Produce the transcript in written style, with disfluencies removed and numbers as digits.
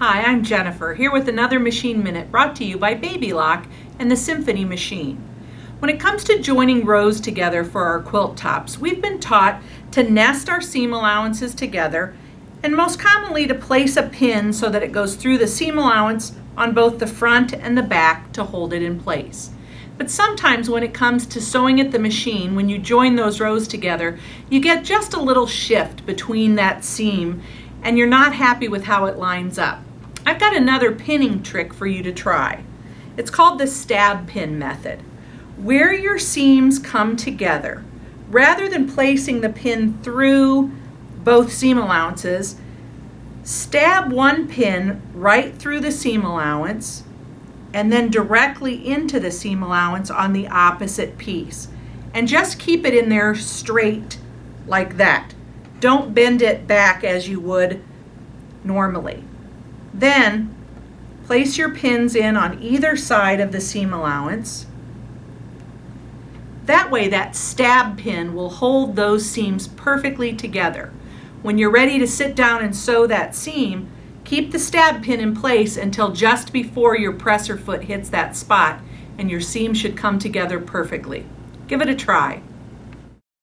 Hi, I'm Jennifer, here with another Machine Minute brought to you by Baby Lock and the Symphony Machine. When it comes to joining rows together for our quilt tops, we've been taught to nest our seam allowances together and most commonly to place a pin so that it goes through the seam allowance on both the front and the back to hold it in place. But sometimes when it comes to sewing at the machine, when you join those rows together, you get just a little shift between that seam and you're not happy with how it lines up. I've got another pinning trick for you to try. It's called the stab pin method. Where your seams come together, rather than placing the pin through both seam allowances, stab one pin right through the seam allowance and then directly into the seam allowance on the opposite piece. And just keep it in there straight like that. Don't bend it back as you would normally. Then place your pins in on either side of the seam allowance. That way that stab pin will hold those seams perfectly together. When you're ready to sit down and sew that seam, keep the stab pin in place until just before your presser foot hits that spot, and your seam should come together perfectly. Give it a try.